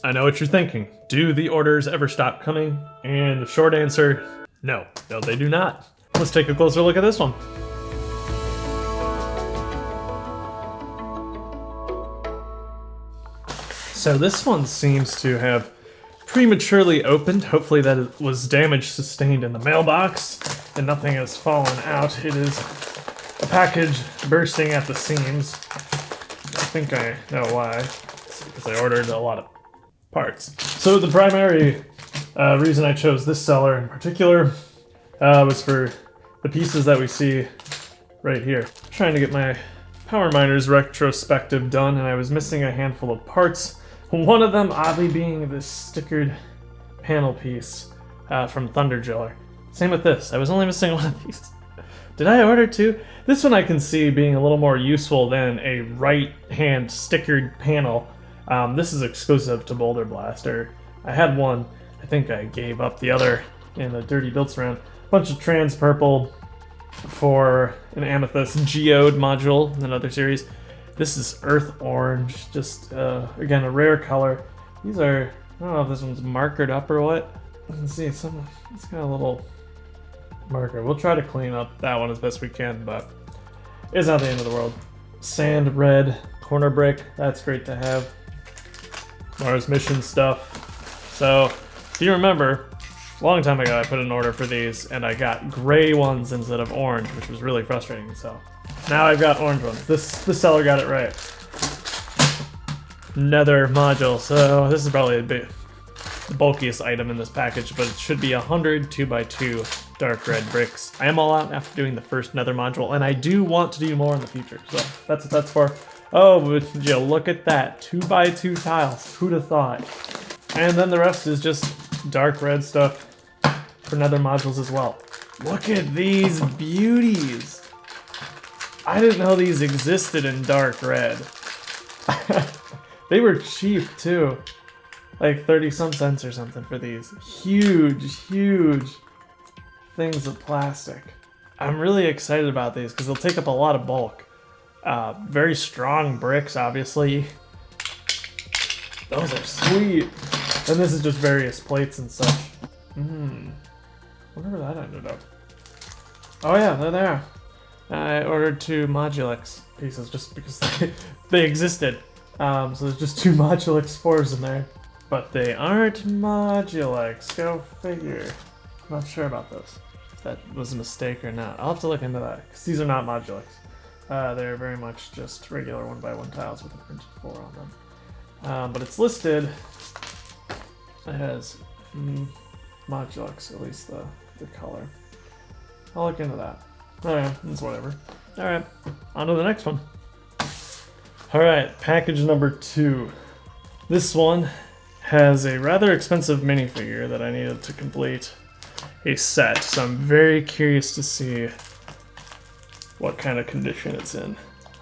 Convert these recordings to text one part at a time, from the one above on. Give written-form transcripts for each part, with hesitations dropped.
I know what you're thinking. Do the orders ever stop coming? And the short answer, no. No, they do not. Let's take a closer look at this one. So this one seems to have prematurely opened. Hopefully that it was damage sustained in the mailbox and nothing has fallen out. It is a package bursting at the seams. I think I know why. It's because I ordered a lot of parts. So the primary reason I chose this seller in particular was for the pieces that we see right here. I'm trying to get my Power Miners retrospective done, and I was missing a handful of parts. One of them oddly being this stickered panel piece from Thunder Driller. Same with this. I was only missing one of these. Did I order two? This one I can see being a little more useful than a right-hand stickered panel. This is exclusive to Boulder Blaster. I had one. I think I gave up the other in the Dirty Builds round. Bunch of trans purple for an Amethyst Geode module in another series. This is Earth Orange, just again a rare color. These are, I don't know if this one's markered up or what. You can see it's got a little marker. We'll try to clean up that one as best we can, but it's not the end of the world. Sand red corner brick, that's great to have. Mars mission stuff. So if you remember, a long time ago I put an order for these and I got gray ones instead of orange, which was really frustrating. So now I've got orange ones. This seller got it right. Nether module. So this is probably the bulkiest item in this package, but it should be 100 2x2 dark red bricks. I am all out after doing the first nether module, and I do want to do more in the future. So that's what that's for. Oh, would you look at that. 2x2 tiles. Who'd have thought? And then the rest is just dark red stuff for nether modules as well. Look at these beauties. I didn't know these existed in dark red. They were cheap too. Like 30 some cents or something for these. Huge, huge things of plastic. I'm really excited about these because they'll take up a lot of bulk. Very strong bricks, obviously. Those are sweet. And this is just various plates and such. Wonder where that ended up. Oh yeah, they're there. I ordered 2 Modulix pieces just because they existed. So there's just 2 Modulix 4s in there. But they aren't Modulix, go figure. I'm not sure about those. If that was a mistake or not. I'll have to look into that, because these are not Modulix. They're very much just regular 1x1 tiles with a printed 4 on them. But it's listed. It has Modulix, at least the color. I'll look into that. Alright, it's whatever. Alright, on to the next one. Alright, package number 2. This one has a rather expensive minifigure that I needed to complete a set, so I'm very curious to see what kind of condition it's in.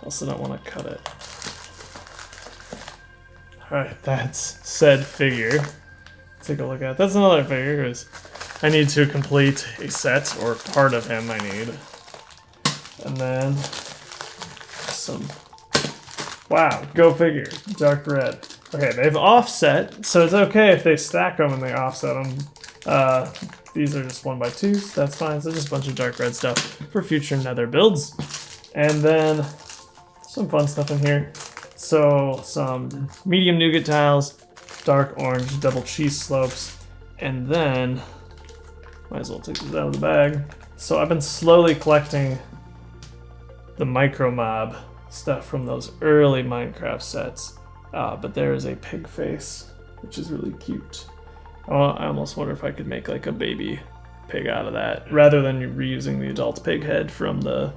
Also don't want to cut it. Alright, that's said figure. Take a look at it. That's another figure, because I need to complete a set, or part of him I need. And then some, wow, go figure, dark red. Okay, they've offset, so it's okay if they stack them and they offset them. These are just 1x2s, that's fine. So just a bunch of dark red stuff for future nether builds. And then some fun stuff in here. So some medium nougat tiles, dark orange double cheese slopes, and then might as well take these out of the bag. So I've been slowly collecting the micro mob stuff from those early Minecraft sets. But there is a pig face, which is really cute. I almost wonder if I could make like a baby pig out of that, rather than reusing the adult pig head from the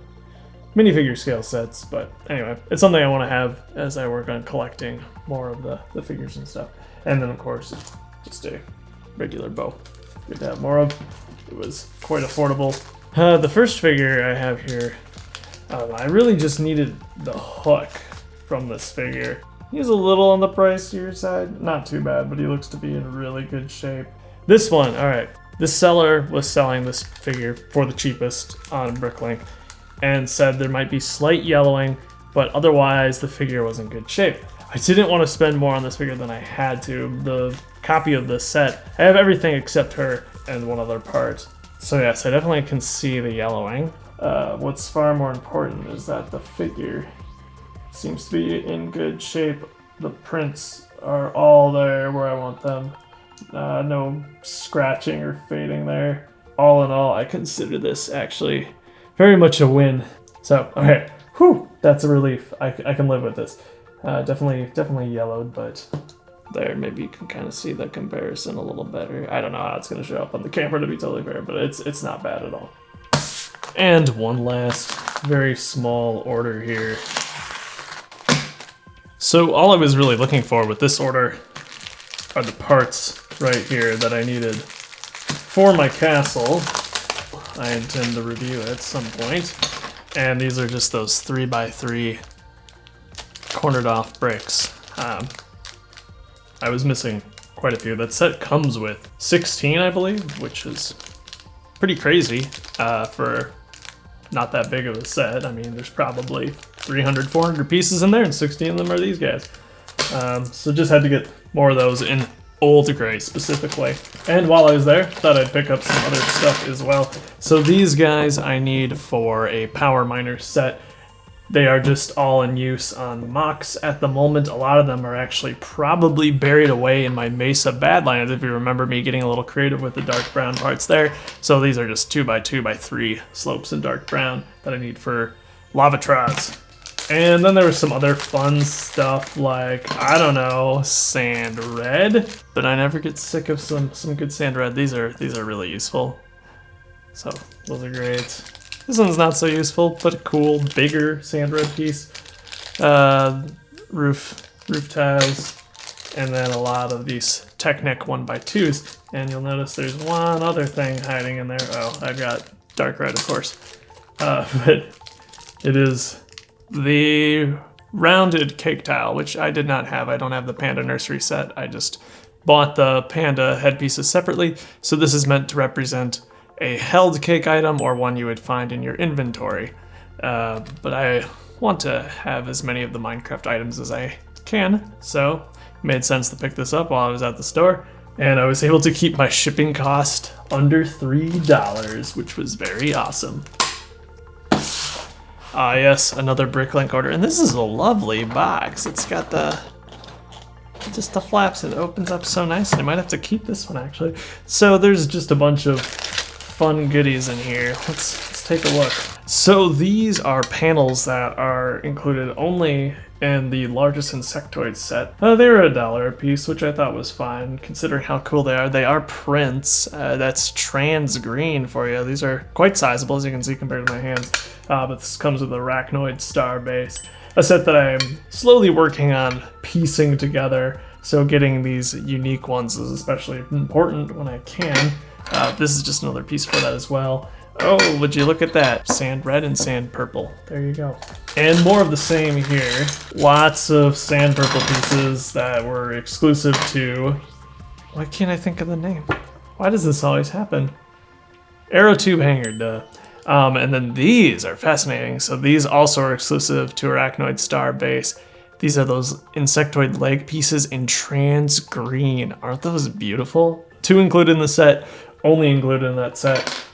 minifigure scale sets. But anyway, it's something I want to have as I work on collecting more of the figures and stuff. And then of course, just a regular bow. Good to have more of. It was quite affordable. The first figure I have here, I really just needed the hook from this figure. He's a little on the pricier side, not too bad, but he looks to be in really good shape. This one, alright, this seller was selling this figure for the cheapest on BrickLink and said there might be slight yellowing, but otherwise the figure was in good shape. I didn't want to spend more on this figure than I had to. The copy of this set, I have everything except her and one other part. So yes, I definitely can see the yellowing. What's far more important is that the figure seems to be in good shape. The prints are all there where I want them. No scratching or fading there. All in all, I consider this actually very much a win. So, okay, whew, that's a relief. I can live with this. Definitely yellowed, but there, maybe you can kind of see the comparison a little better. I don't know how it's going to show up on the camera, to be totally fair, but it's not bad at all. And one last very small order here. So all I was really looking for with this order are the parts right here that I needed for my castle. I intend to review at some point. And these are just those 3x3 cornered off bricks. I was missing quite a few. That set comes with 16, I believe, which is pretty crazy for not that big of a set. I mean, there's probably 300, 400 pieces in there, and 16 of them are these guys. So just had to get more of those in old gray specifically. And while I was there, thought I'd pick up some other stuff as well. So these guys I need for a power miner set. They are just all in use on mocks at the moment. A lot of them are actually probably buried away in my Mesa Badlands, if you remember me getting a little creative with the dark brown parts there. So these are just 2x2x3 slopes in dark brown that I need for Lavatrods. And then there was some other fun stuff like, I don't know, sand red. But I never get sick of some good sand red. These are really useful. So those are great. This one's not so useful, but a cool, bigger sand red piece. Roof tiles, and then a lot of these Technic 1x2s. And you'll notice there's one other thing hiding in there. Oh, I've got dark red, of course. But it is the rounded cake tile, which I did not have. I don't have the Panda Nursery set. I just bought the Panda headpieces separately. So this is meant to represent a held cake item or one you would find in your inventory. But I want to have as many of the Minecraft items as I can, so it made sense to pick this up while I was at the store. And I was able to keep my shipping cost under $3, which was very awesome. Ah yes, another BrickLink order, and this is a lovely box. It's got just the flaps. It opens up so nice. I might have to keep this one actually. So there's just a bunch of fun goodies in here. Let's take a look. So these are panels that are included only in the largest insectoid set. They were $1 a piece, which I thought was fine considering how cool they are. They are prints. That's trans green for you. These are quite sizable, as you can see compared to my hands. But this comes with a arachnoid star base, a set that I am slowly working on piecing together. So getting these unique ones is especially important when I can. This is just another piece for that as well. Oh, would you look at that? Sand red and sand purple. There you go. And more of the same here. Lots of sand purple pieces that were exclusive to... Why can't I think of the name? Why does this always happen? Arrow tube hanger, duh. And then these are fascinating. So these also are exclusive to Arachnoid Star base. These are those insectoid leg pieces in trans green. Aren't those beautiful? 2 included in the set, only included in that set.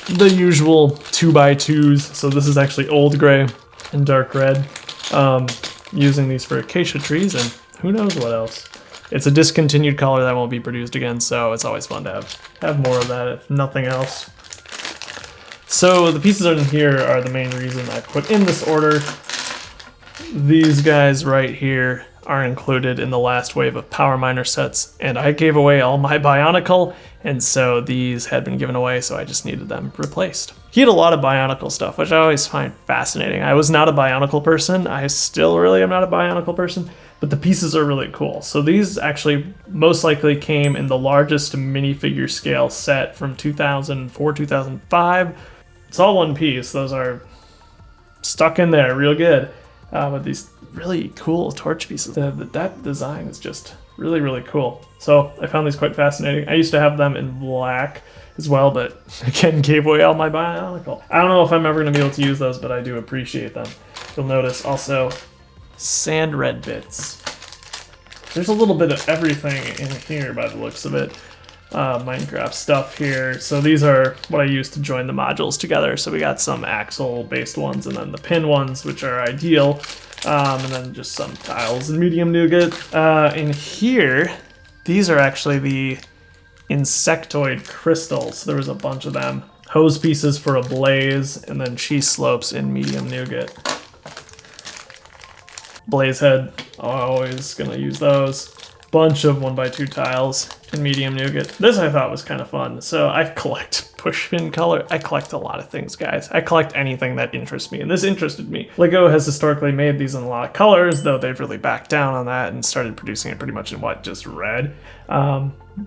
The usual 2x2s. So this is actually old gray and dark red. Using these for acacia trees and who knows what else. It's a discontinued color that won't be produced again, so it's always fun to have more of that if nothing else. So the pieces in here are the main reason I put in this order. These guys right here are included in the last wave of Power Miner sets, and I gave away all my Bionicle, and so these had been given away, so I just needed them replaced. He had a lot of Bionicle stuff, which I always find fascinating. I was not a Bionicle person. I still really am not a Bionicle person, but the pieces are really cool. So these actually most likely came in the largest minifigure scale set from 2004, 2005. It's all one piece. Those are stuck in there real good. But these really cool torch pieces. That design is just really, really cool. So I found these quite fascinating. I used to have them in black as well, but again, gave away all my Bionicle. I don't know if I'm ever going to be able to use those, but I do appreciate them. You'll notice also sand red bits. There's a little bit of everything in here by the looks of it. Minecraft stuff here. So these are what I use to join the modules together. So we got some axle based ones and then the pin ones, which are ideal. And then just some tiles and medium nougat. In here, these are actually the insectoid crystals. There was a bunch of them. Hose pieces for a blaze, and then cheese slopes in medium nougat. Blaze head, always gonna use those. Bunch of 1x2 tiles in medium nougat. This I thought was kind of fun. So I collect pushpin color. I collect a lot of things, guys. I collect anything that interests me, and this interested me. Lego has historically made these in a lot of colors, though they've really backed down on that and started producing it pretty much in what, just red.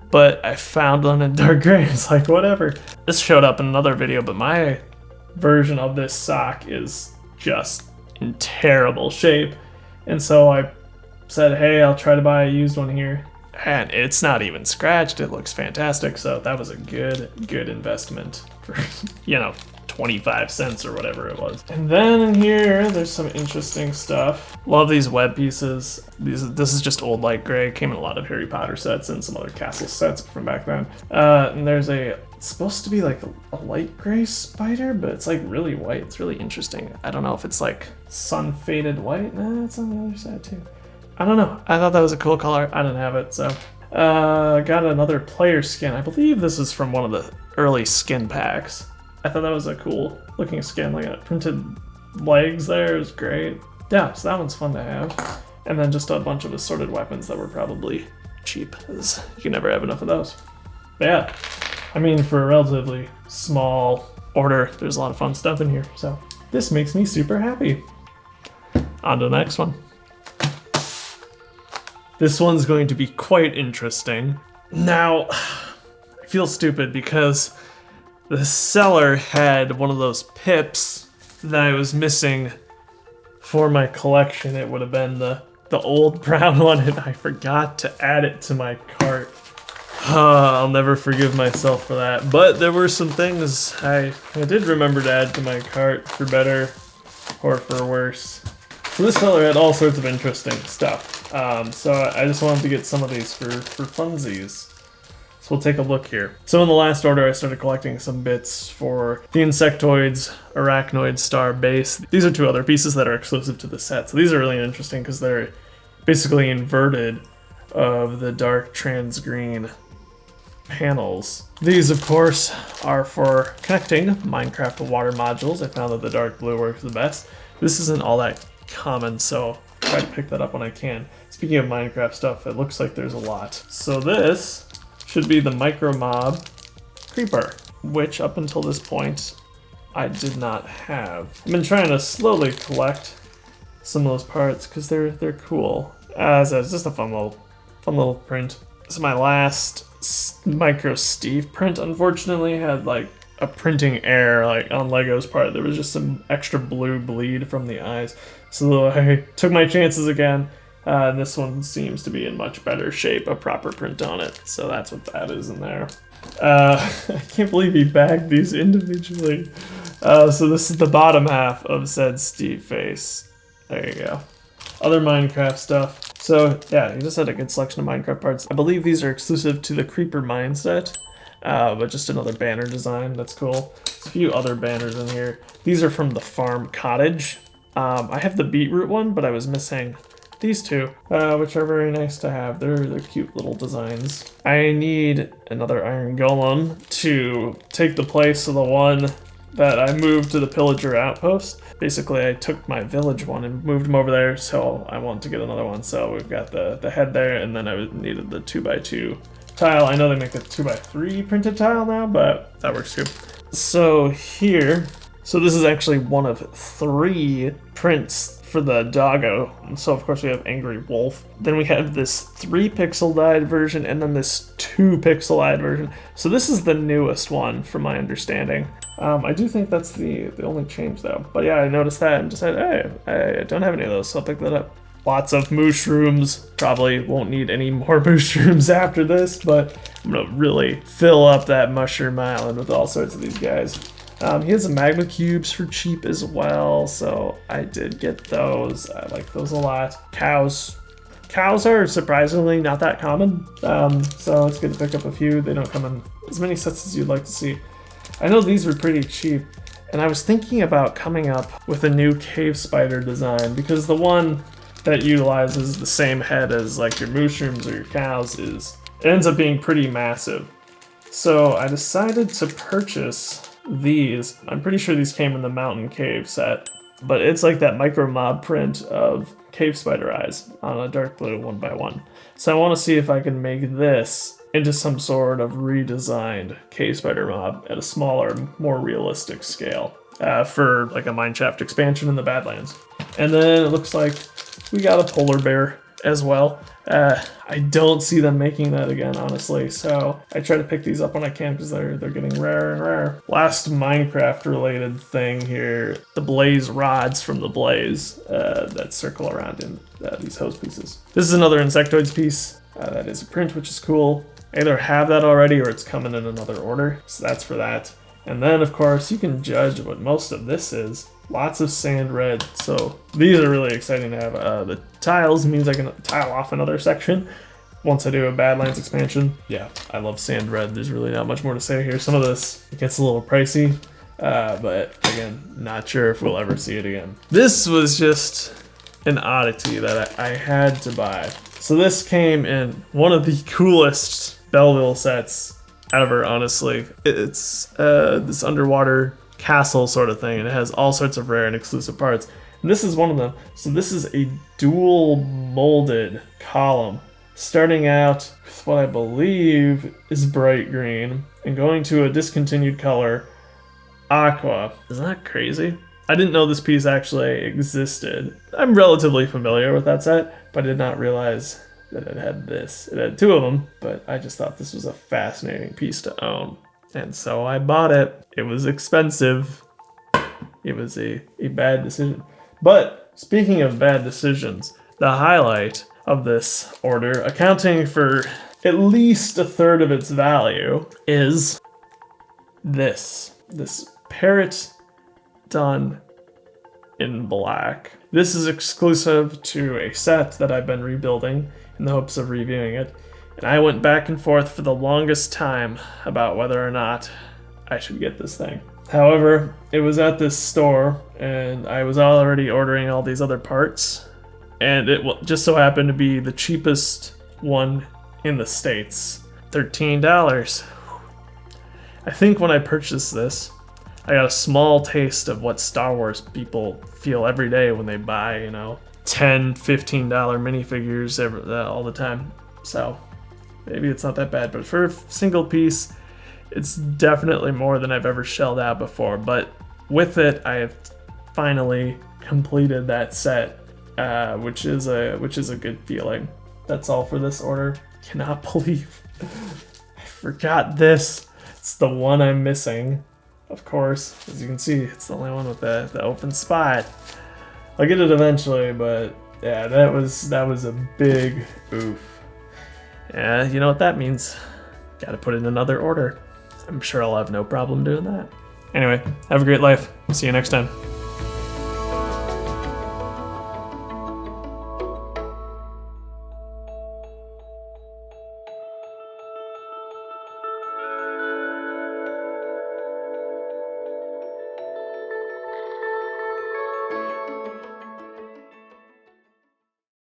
But I found one in dark gray. It's like, whatever. This showed up in another video, but my version of this sock is just in terrible shape. And so I said, hey, I'll try to buy a used one here. And it's not even scratched. It looks fantastic. So that was a good investment for, 25 cents or whatever it was. And then in here, there's some interesting stuff. Love these web pieces. This is just old light gray. Came in a lot of Harry Potter sets and some other castle sets from back then. And there's it's supposed to be like a light gray spider, but it's like really white. It's really interesting. I don't know if it's like sun faded white. Nah, it's on the other side too. I don't know. I thought that was a cool color. I didn't have it, so. Got another player skin. I believe this is from one of the early skin packs. I thought that was a cool looking skin, like a printed legs there. It was great. Yeah, so that one's fun to have. And then just a bunch of assorted weapons that were probably cheap, because you can never have enough of those. But yeah, I mean, for a relatively small order, there's a lot of fun stuff in here. So this makes me super happy. On to the next one. This one's going to be quite interesting. Now, I feel stupid because the seller had one of those pips that I was missing for my collection. It would have been the old brown one, and I forgot to add it to my cart. I'll never forgive myself for that. But there were some things I did remember to add to my cart, for better or for worse. So this seller had all sorts of interesting stuff. So I just wanted to get some of these for funsies. So we'll take a look here. So in the last order, I started collecting some bits for the Insectoids Arachnoid Star base. These are two other pieces that are exclusive to the set. So these are really interesting because they're basically inverted of the dark trans green panels. These, of course, are for connecting Minecraft water modules. I found that the dark blue works the best. This isn't all that common, so try to pick that up when I can. Speaking of Minecraft stuff, it looks like there's a lot. So this should be the Micro Mob Creeper, which up until this point I did not have. I've been trying to slowly collect some of those parts because they're cool. As just a fun little print. So my last Micro Steve print unfortunately had like a printing error, like on Lego's part. There was just some extra blue bleed from the eyes. So I took my chances again. This one seems to be in much better shape, a proper print on it. So that's what that is in there. I can't believe he bagged these individually. So this is the bottom half of said Steve face. There you go. Other Minecraft stuff. So yeah, he just had a good selection of Minecraft parts. I believe these are exclusive to the Creeper Mine set. But just another banner design. That's cool. There's a few other banners in here. These are from the Farm Cottage. I have the beetroot one, but I was missing these two, which are very nice to have. They're cute little designs. I need another iron golem to take the place of the one that I moved to the pillager outpost. Basically, I took my village one and moved him over there, so I want to get another one. So we've got the head there, and then I needed the 2x2 tile. I know they make a 2x3 printed tile now, but that works too. So here, so this is actually one of 3 prints for the doggo. And so of course we have Angry Wolf. Then we have this 3 pixel dyed version and then this 2 pixel dyed version. So this is the newest one from my understanding. I do think that's the only change though. But yeah, I noticed that and decided, hey, I don't have any of those, so I'll pick that up. Lots of mushrooms. Probably won't need any more mushrooms after this, but I'm gonna really fill up that mushroom island with all sorts of these guys. He has the magma cubes for cheap as well, so I did get those. I like those a lot. Cows. Cows are surprisingly not that common, so it's good to pick up a few. They don't come in as many sets as you'd like to see. I know these were pretty cheap, and I was thinking about coming up with a new cave spider design, because the one that utilizes the same head as like your mushrooms or your cows it ends up being pretty massive. So I decided to purchase these. I'm pretty sure these came in the mountain cave set, but it's like that micro mob print of cave spider eyes on a dark blue 1x1. So I want to see if I can make this into some sort of redesigned cave spider mob at a smaller, more realistic scale for like a mineshaft expansion in the Badlands. And then it looks like we got a polar bear as well. I don't see them making that again, honestly, so I try to pick these up when I can because they're getting rarer and rarer. Last Minecraft related thing here, the blaze rods from the blaze that circle around in these hose pieces. This is another insectoids piece that is a print, which is cool. I either have that already or it's coming in another order, so that's for that. And then of course you can judge what most of this is. Lots of sand red, so these are really exciting to have. The tiles means I can tile off another section once I do a Badlands expansion. Yeah, I love sand red. There's really not much more to say here. Some of this gets a little pricey, but again, not sure if we'll ever see it again. This was just an oddity that I had to buy. So this came in one of the coolest Belleville sets ever, honestly. It's this underwater castle sort of thing, and it has all sorts of rare and exclusive parts. And this is one of them. So this is a dual molded column, starting out with what I believe is bright green and going to a discontinued color, aqua. Isn't that crazy? I didn't know this piece actually existed. I'm relatively familiar with that set, but I did not realize that it had this. It had two of them, but I just thought this was a fascinating piece to own. And so I bought it. It was expensive. It was a bad decision. But speaking of bad decisions, the highlight of this order, accounting for at least a third of its value, is this parrot done in black. This is exclusive to a set that I've been rebuilding in the hopes of reviewing it. And I went back and forth for the longest time about whether or not I should get this thing. However, it was at this store, and I was already ordering all these other parts, and it just so happened to be the cheapest one in the States. $13. I think when I purchased this, I got a small taste of what Star Wars people feel every day when they buy, $10, $15 minifigures all the time. So maybe it's not that bad, but for a single piece, it's definitely more than I've ever shelled out before. But with it, I have finally completed that set, which is a good feeling. That's all for this order. Cannot believe I forgot this. It's the one I'm missing. Of course, as you can see, it's the only one with the open spot. I'll get it eventually, but yeah, that was a big oof. Yeah, you know what that means. Gotta put in another order. I'm sure I'll have no problem doing that. Anyway, have a great life. See you next time.